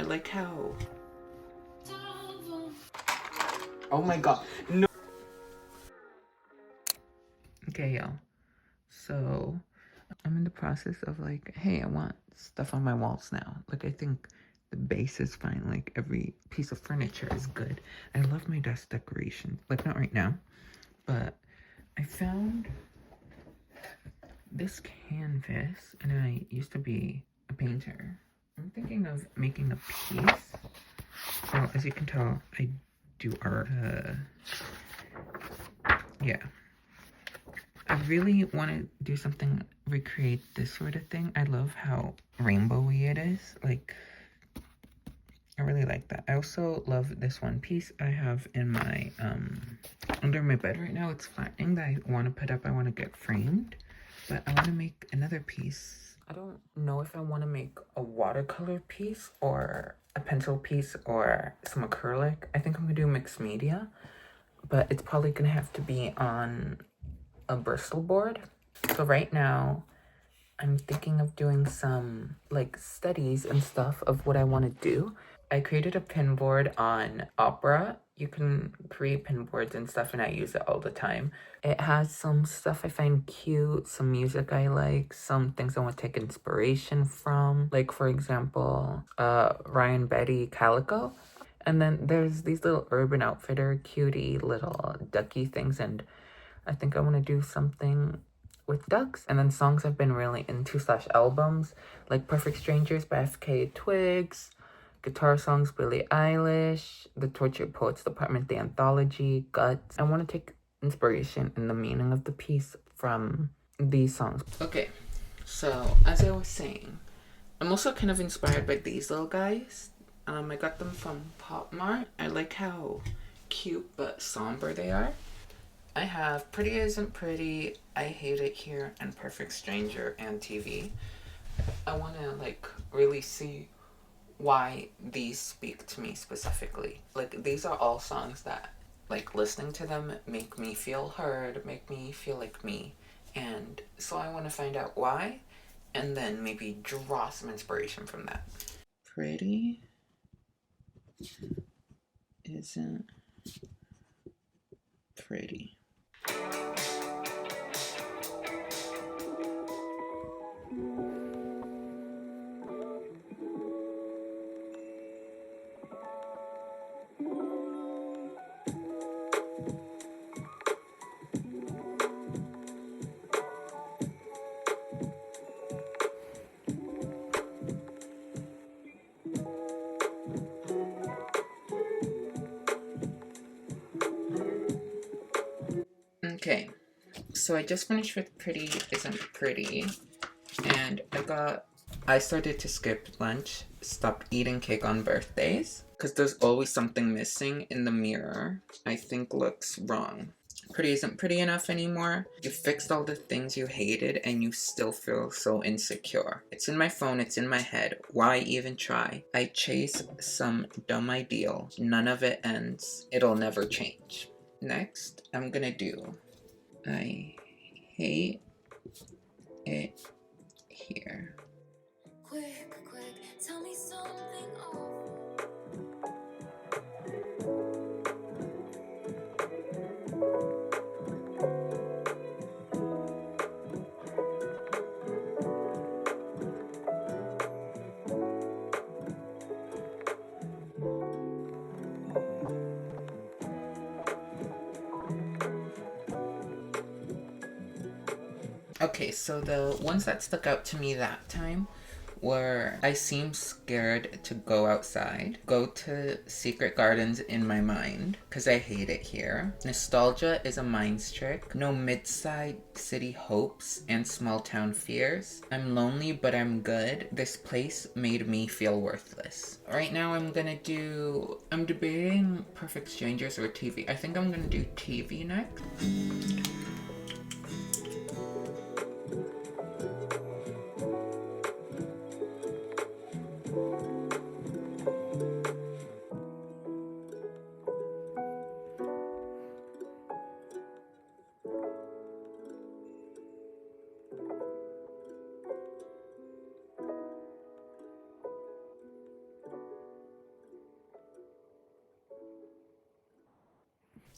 like how... Oh my god, no. Okay, y'all. So, I'm in the process of like, hey, I want stuff on my walls now. Like, I think the base is fine. Like, every piece of furniture is good. I love my desk decoration. Like, not right now, but I found this canvas, and I used to be a painter. I'm thinking of making a piece. So, as you can tell, I do art. Yeah. I really want to do something, recreate this sort of thing. I love how rainbowy it is. Like, I really like that. I also love this one piece I have in my, under my bed right now. It's flattening that I want to put up. I want to get framed, but I want to make another piece. I don't know if I want to make a watercolor piece or a pencil piece or some acrylic. I think I'm going to do mixed media, but it's probably going to have to be on a Bristol board. So right now, I'm thinking of doing some like studies and stuff of what I want to do. I created a pin board on Opera. You can create pin boards and stuff, and I use it all the time. It has some stuff I find cute, some music I like, some things I want to take inspiration from. Like, for example, Ryan Betty Calico. And then there's these little Urban Outfitter cutie little ducky things, and I think I want to do something with ducks. And then songs I've been really into slash albums, like Perfect Strangers by FK Twigs, guitar songs Billie Eilish, The Tortured Poets Department, the anthology, Guts. I want to take inspiration in the meaning of the piece from these songs. Okay, so as I was saying, I'm also kind of inspired by these little guys. I got them from Pop Mart. I like how cute but somber they are. I have Pretty Isn't Pretty, I Hate It Here, and Perfect Stranger and TV. I want to like really see why these speak to me specifically. Like, these are all songs that, like, listening to them make me feel heard, make me feel like me. And so I want to find out why, and then maybe draw some inspiration from that. Pretty isn't pretty. Okay, so I just finished with Pretty Isn't Pretty, and I started to skip lunch, stopped eating cake on birthdays, because there's always something missing in the mirror I think looks wrong. Pretty isn't pretty enough anymore. You fixed all the things you hated and you still feel so insecure. It's in my phone, it's in my head. Why even try? I chase some dumb ideal. None of it ends. It'll never change. Next, I'm gonna do I hate it here. Quick, tell me something awful. Okay, so the ones that stuck out to me that time were I seem scared to go outside, go to secret gardens in my mind, because I hate it here. Nostalgia is a mind trick. No mid-side city hopes and small town fears. I'm lonely, but I'm good. This place made me feel worthless. Right now I'm debating Perfect Strangers or TV. I think I'm gonna do TV next.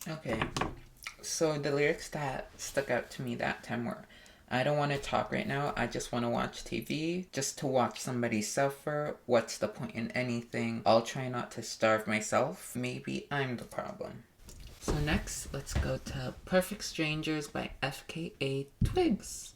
Okay, so the lyrics that stuck out to me that time were, I don't want to talk right now, I just want to watch TV. Just to watch somebody suffer, what's the point in anything? I'll try not to starve myself. Maybe I'm the problem. So next, let's go to Perfect Strangers by FKA Twigs.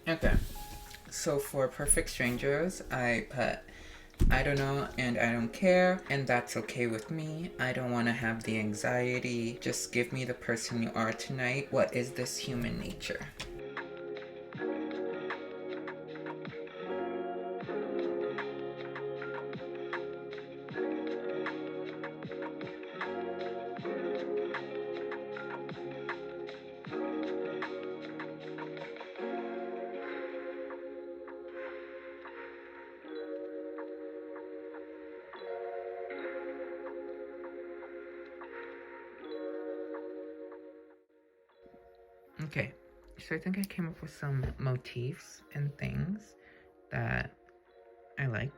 Okay, so for Perfect Strangers, I put I don't know and I don't care, and that's okay with me. I don't want to have the anxiety. Just give me the person you are tonight. What is this human nature? Okay, so I think I came up with some motifs and things that I like.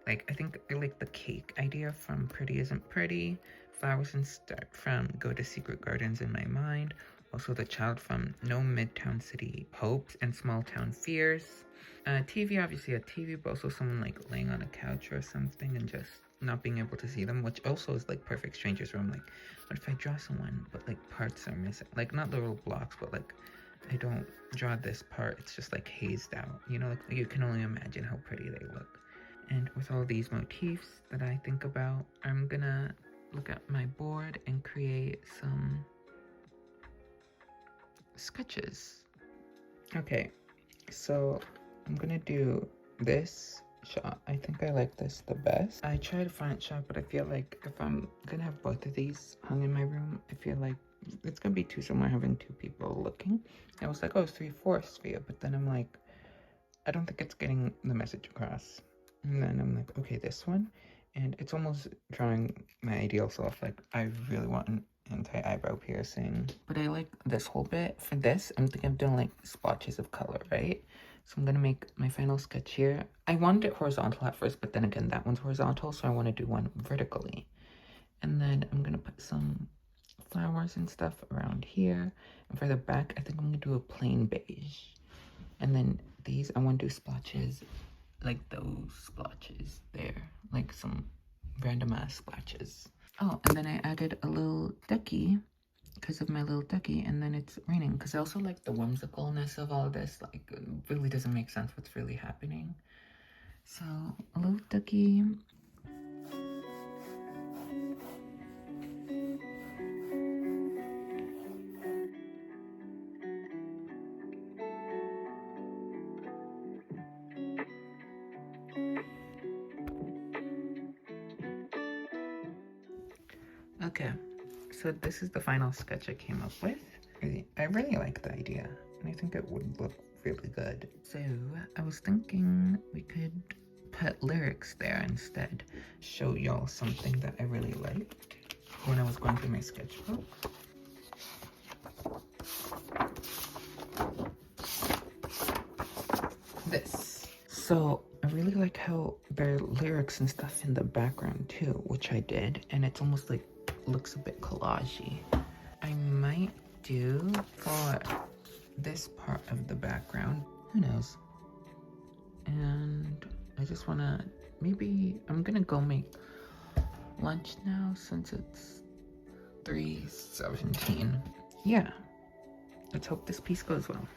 Like, I think I like the cake idea from Pretty Isn't Pretty, Flowers and Start from Go to Secret Gardens in My Mind, also the child from No Midtown City Hopes and Small Town Fears. TV, obviously a TV, but also someone like laying on a couch or something and just not being able to see them, which also is like Perfect Strangers, where I'm like, what if I draw someone, but like parts are missing? Like, not literal blocks, but like, I don't draw this part, it's just like hazed out, you know, like you can only imagine how pretty they look. And with all these motifs that I think about, I'm gonna look at my board and create some sketches. Okay, so I'm gonna do this shot. I think I like this the best. I tried a front shot, but I feel like if I'm gonna have both of these hung in my room, I feel like it's gonna be too similar having two people looking. I was like, oh, 3/4 view, but then I'm like, I don't think it's getting the message across. And then I'm like, okay, this one. And it's almost drawing my ideal self. Like, I really want an anti-eyebrow piercing. But I like this whole bit. For this, I'm thinking of doing like splotches of color, right? So I'm gonna make my final sketch here. I wanted it horizontal at first, but then again, that one's horizontal, so I want to do one vertically. And then I'm gonna put some flowers and stuff around here. And for the back, I think I'm gonna do a plain beige. And then these, I want to do splotches like those splotches there, like some random ass splotches. Oh, and then I added a little ducky because of my little ducky, and then it's raining because I also like the whimsicalness of all this. Like, it really doesn't make sense what's really happening. So, a little ducky. Okay, so this is the final sketch I came up with. I really like the idea, and I think it would look really good. So I was thinking we could put lyrics there instead. Show y'all something that I really liked when I was going through my sketchbook. This. So I really like how there are lyrics and stuff in the background too, which I did, and it's almost like looks a bit collagey. I might do for this part of the background, who knows? And I just wanna, maybe I'm gonna go make lunch now since it's 3:17. Yeah, let's hope this piece goes well.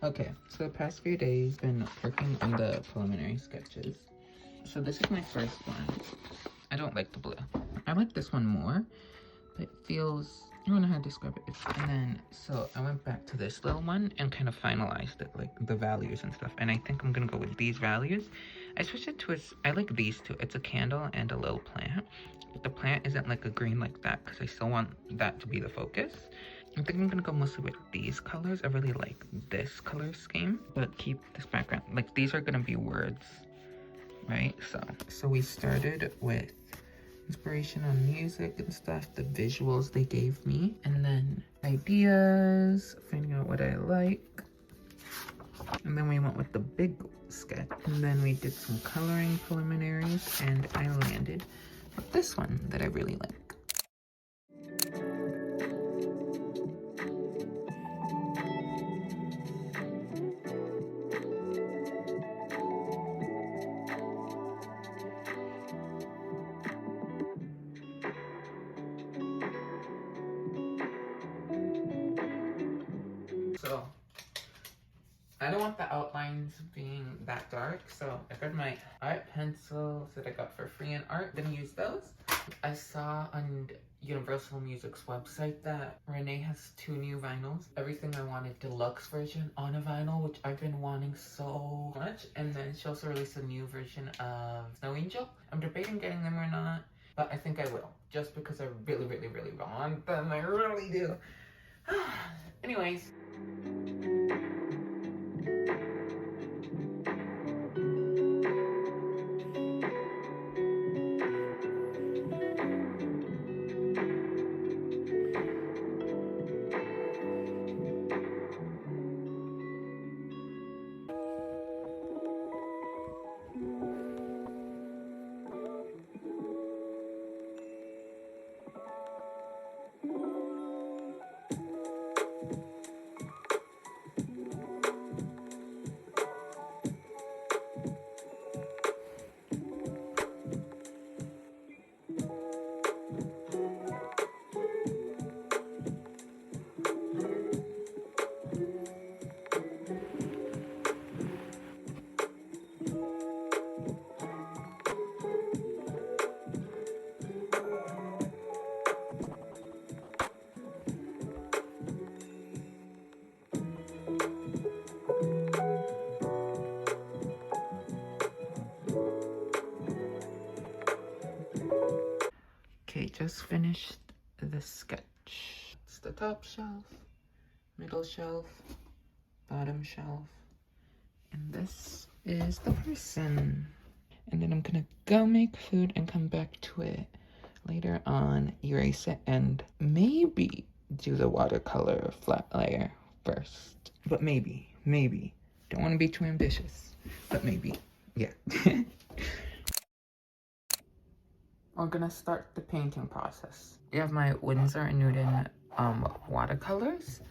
Okay, so the past few days been working on the preliminary sketches. So this is my first one. I don't like the blue. I like this one more, but it feels, I don't know how to describe it. And then, so I went back to this little one and kind of finalized it, like the values and stuff. And I think I'm gonna go with these values. I switched it to I like these two. It's a candle and a little plant. But the plant isn't like a green like that because I still want that to be the focus. I think I'm gonna go mostly with these colors. I really like this color scheme, but keep this background. Like these are gonna be words, right? So we started with inspiration on music and stuff, the visuals they gave me, and then ideas, finding out what I like. And then we went with the big sketch, and then we did some coloring preliminaries, and I landed with this one that I really like. So I don't want the outlines being that dark, so I grabbed my art pencils that I got for free in art. I'm gonna use those. I saw on Universal Music's website that Renee has 2 new vinyls. Everything I Wanted deluxe version on a vinyl, which I've been wanting so much. And then she also released a new version of Snow Angel. I'm debating getting them or not, but I think I will, just because I really, really, really want them. I really do. Anyways. Okay, just finished the sketch. It's the top shelf, middle shelf, bottom shelf, and this is the person. And then I'm gonna go make food and come back to it later on, erase it, and maybe do the watercolor flat layer first. But maybe. Don't want to be too ambitious, but maybe, yeah. We're gonna start the painting process. I have my Winsor & Newton watercolors.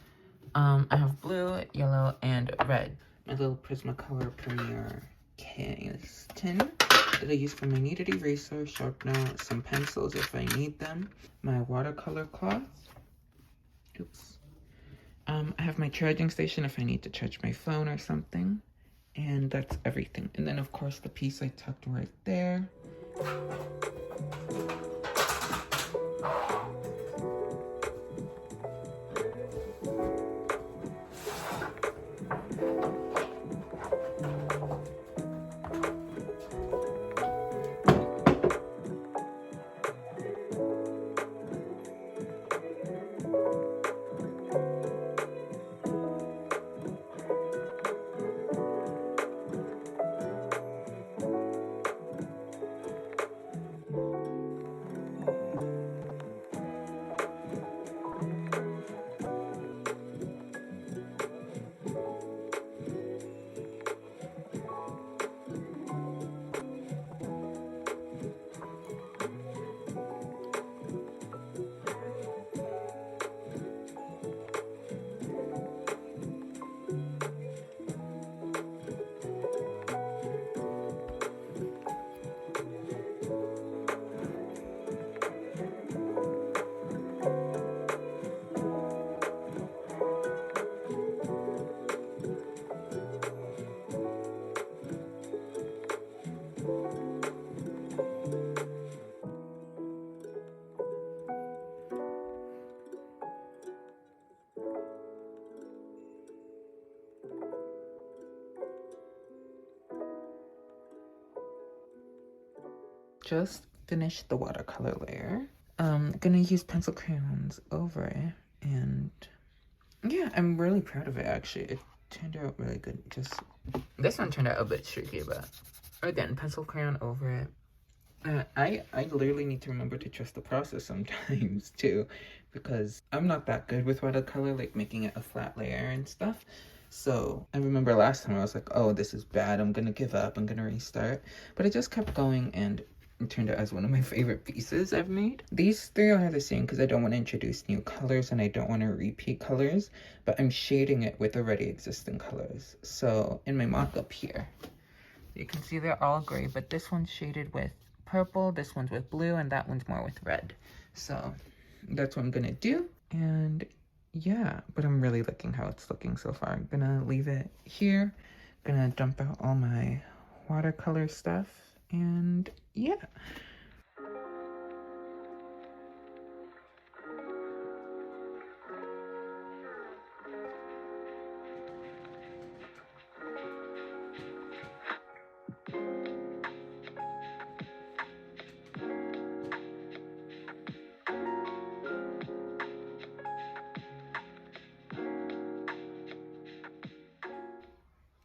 I have blue, yellow, and red. My little Prismacolor Premier case tin that I use for my kneaded eraser, sharpener, some pencils if I need them. My watercolor cloth. Oops. I have my charging station if I need to charge my phone or something. And that's everything. And then of course the piece I tucked right there. just finished the watercolor layer. Gonna use pencil crayons over it, and yeah, I'm really proud of it actually. It turned out really good. Just this one turned out a bit tricky, but again, pencil crayon over it. I literally need to remember to trust the process sometimes too, because I'm not that good with watercolor, like making it a flat layer and stuff. So I remember last time I was like, oh, this is bad, I'm gonna give up, I'm gonna restart. But I just kept going, and it turned out as one of my favorite pieces I've made. These three are the same because I don't want to introduce new colors and I don't want to repeat colors, but I'm shading it with already existing colors. So in my mock-up here, you can see they're all gray, but this one's shaded with purple, this one's with blue, and that one's more with red. So that's what I'm gonna do. And yeah, but I'm really liking how it's looking so far. I'm gonna leave it here. Gonna dump out all my watercolor stuff, and yeah.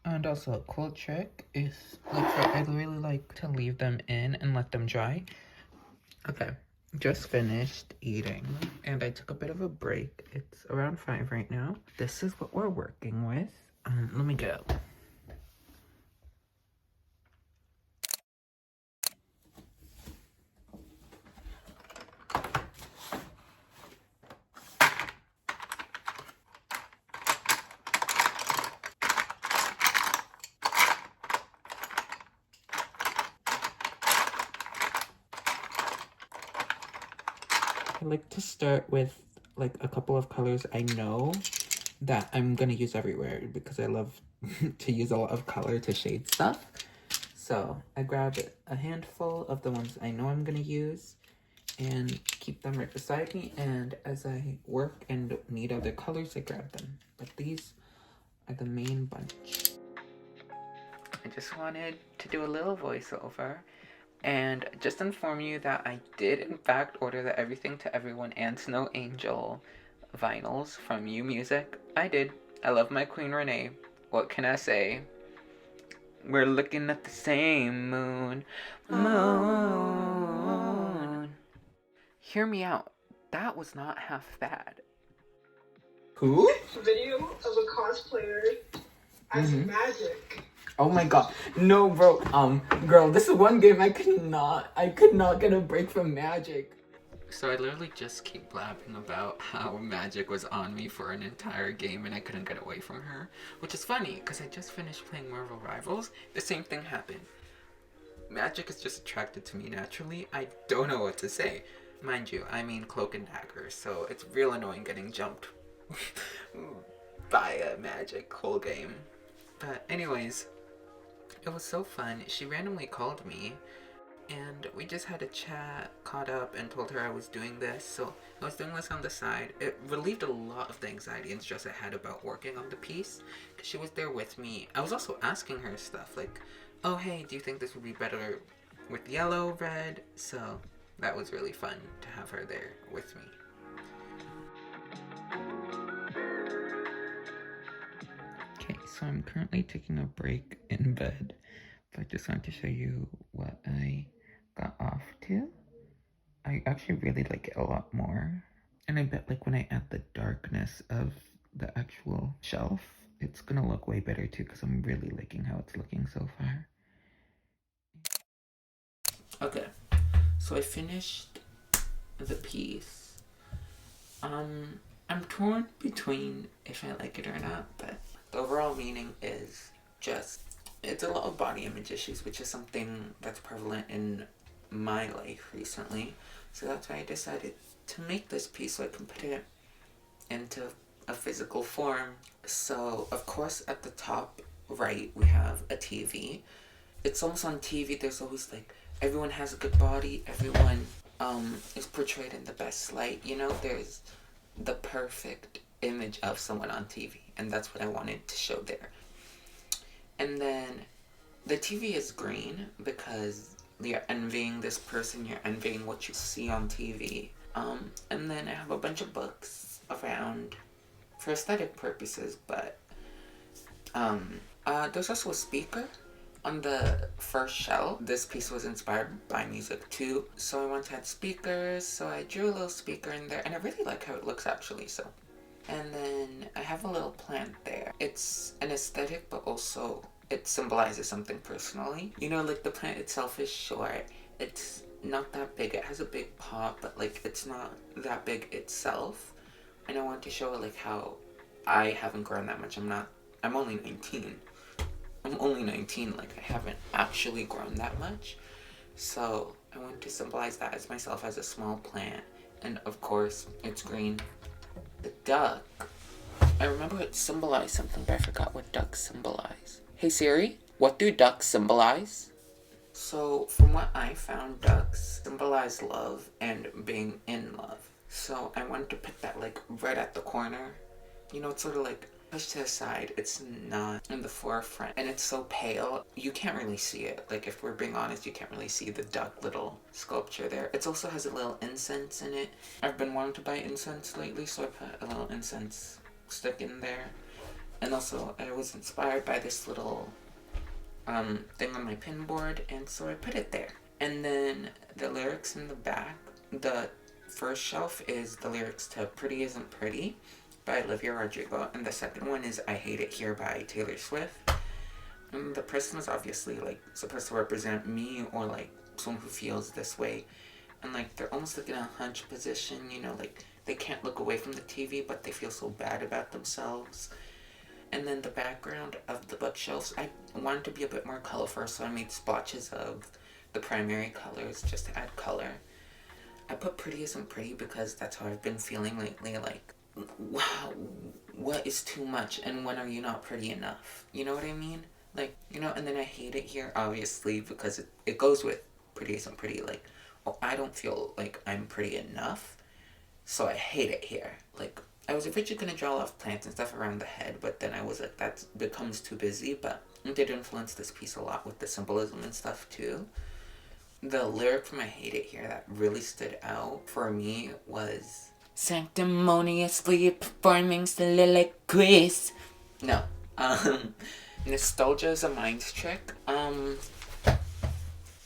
And also a cool trick is, like, I really like to leave them in and let them dry. Okay, just finished eating and I took a bit of a break. It's around 5 right now. This is what we're working with. Let me go. I like to start with like a couple of colors I know that I'm gonna use everywhere because I love to use a lot of color to shade stuff. So I grab a handful of the ones I know I'm gonna use and keep them right beside me, and as I work and need other colors, I grab them. But these are the main bunch. I just wanted to do a little voiceover and just inform you that I did in fact order the Everything to Everyone and Snow Angel vinyls from U Music. I did. I love my Queen Renee. What can I say? We're looking at the same moon. Moon. Hear me out. That was not half bad. Who? Video of a cosplayer as Magic. Oh my god. No, bro. Girl, this is one game I could not get a break from Magic. So I literally just keep blabbing about how Magic was on me for an entire game and I couldn't get away from her. Which is funny, because I just finished playing Marvel Rivals. The same thing happened. Magic is just attracted to me naturally. I don't know what to say. Mind you, I mean Cloak and Dagger, so it's real annoying getting jumped by a Magic whole game. But anyways, it was so fun. She randomly called me and we just had a chat, caught up, and told her I was doing this. So I was doing this on the side. It relieved a lot of the anxiety and stress I had about working on the piece because she was there with me. I was also asking her stuff like, oh hey, do you think this would be better with yellow, red? So that was really fun to have her there with me. Okay, so I'm currently taking a break in bed, but I just wanted to show you what I got off to. I actually really like it a lot more. And I bet like when I add the darkness of the actual shelf, it's gonna look way better too because I'm really liking how it's looking so far. Okay, so I finished the piece. I'm torn between if I like it or not, but the overall meaning is just, it's a lot of body image issues, which is something that's prevalent in my life recently. So that's why I decided to make this piece so I can put it into a physical form. So of course at the top right we have a TV. It's almost on TV, there's always like, everyone has a good body, everyone is portrayed in the best light, you know, there's the perfect image of someone on TV, and that's what I wanted to show there. And then the TV is green because you're envying this person, you're envying what you see on TV. And then I have a bunch of books around for aesthetic purposes, but there's also a speaker on the first shelf. This piece was inspired by music too, so I wanted to add speakers, so I drew a little speaker in there, and I really like how it looks actually, so. And then I have a little plant there. It's an aesthetic, but also it symbolizes something personally. You know, like the plant itself is short. It's not that big. It has a big pot, but like it's not that big itself. And I want to show like how I haven't grown that much. I'm only 19. I'm only 19, like I haven't actually grown that much. So I want to symbolize that as myself as a small plant. And of course, it's green. The duck. I remember it symbolized something, but I forgot what ducks symbolize. Hey Siri, what do ducks symbolize? So from what I found, ducks symbolize love and being in love. So I wanted to put that like right at the corner. You know, it's sort of like pushed to the side. It's not in the forefront, and it's so pale you can't really see it. Like if we're being honest, you can't really see the duck little sculpture there. It also has a little incense in it. I've been wanting to buy incense lately, so I put a little incense stick in there. And also I was inspired by this little thing on my pin board, and so I put it there. And then the lyrics in the back, the first shelf is the lyrics to Pretty Isn't Pretty by Olivia Rodrigo, and the second one is I Hate It Here by Taylor Swift. And the person is obviously like supposed to represent me, or like someone who feels this way, and like they're almost like in a hunch position, you know, like they can't look away from the TV but they feel so bad about themselves. And then the background of the bookshelves, I wanted to be a bit more colorful, so I made splotches of the primary colors just to add color. I put Pretty Isn't Pretty because that's how I've been feeling lately, like, wow, what is too much, and when are you not pretty enough? You know what I mean? Like, you know, and then I Hate It Here, obviously, because it goes with Pretty Isn't Pretty, like, oh, I don't feel like I'm pretty enough, so I hate it here. Like, I was originally going to draw off plants and stuff around the head, but then I was like, that becomes too busy, but it did influence this piece a lot with the symbolism and stuff, too. The lyric from I Hate It Here that really stood out for me was sanctimoniously performing soliloquies. No. Nostalgia is a mind trick.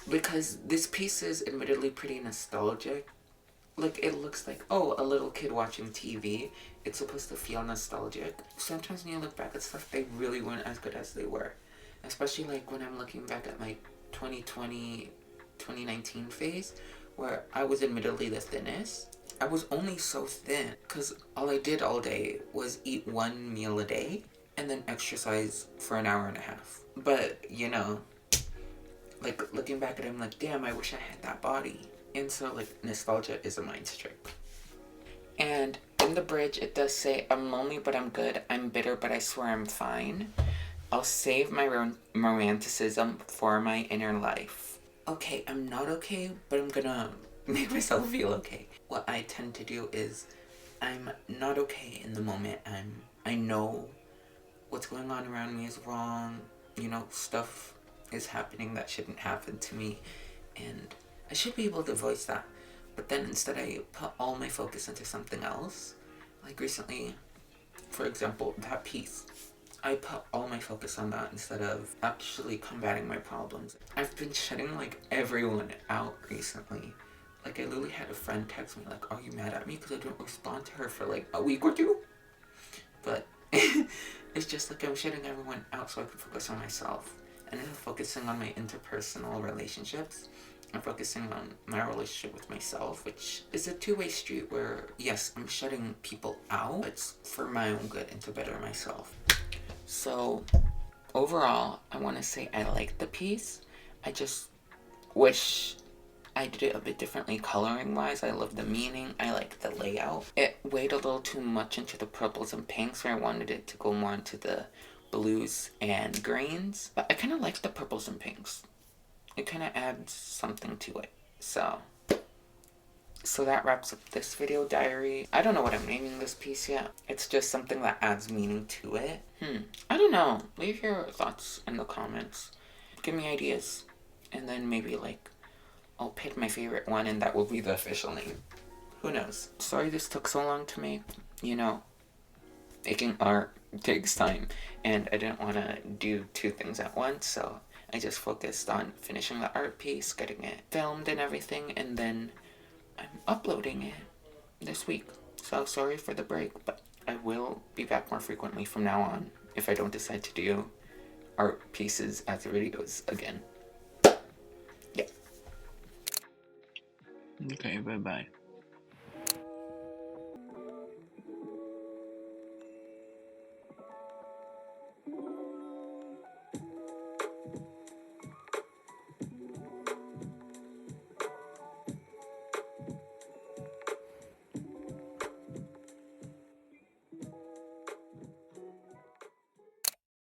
Because this piece is admittedly pretty nostalgic. Like, it looks like, oh, a little kid watching TV. It's supposed to feel nostalgic. Sometimes when you look back at stuff, they really weren't as good as they were. Especially, like, when I'm looking back at my 2020, 2019 phase, where I was admittedly the thinnest. I was only so thin because all I did all day was eat one meal a day and then exercise for an hour and a half. But, you know, like, looking back at it, I'm like, damn, I wish I had that body. And so, like, nostalgia is a mind trick. And in the bridge, it does say, I'm lonely, but I'm good. I'm bitter, but I swear I'm fine. I'll save my romanticism for my inner life. Okay, I'm not okay, but I'm gonna make myself feel okay. What I tend to do is, I'm not okay in the moment. I know what's going on around me is wrong. You know, stuff is happening that shouldn't happen to me. And I should be able to voice that, but then instead I put all my focus into something else. Like recently, for example, that piece. I put all my focus on that instead of actually combating my problems. I've been shutting like everyone out recently. Like I literally had a friend text me like, are you mad at me because I didn't respond to her for like a week or two? But it's just like I'm shutting everyone out so I can focus on myself. And instead of focusing on my interpersonal relationships, I'm focusing on my relationship with myself, which is a two-way street where, yes, I'm shutting people out, but it's for my own good and to better myself. So, overall, I want to say I like the piece. I just wish I did it a bit differently coloring-wise. I love the meaning. I like the layout. It weighed a little too much into the purples and pinks, where I wanted it to go more into the blues and greens. But I kind of like the purples and pinks. It kind of adds something to it. So that wraps up this video diary. I don't know what I'm naming this piece yet. It's just something that adds meaning to it. I don't know. Leave your thoughts in the comments. Give me ideas. And then maybe like I'll pick my favorite one and that will be the official name. Who knows? Sorry this took so long to make. You know, making art takes time, and I didn't want to do two things at once, so I just focused on finishing the art piece, getting it filmed and everything, and then I'm uploading it this week. So sorry for the break, but I will be back more frequently from now on if I don't decide to do art pieces as videos again. Yeah. Okay, bye-bye.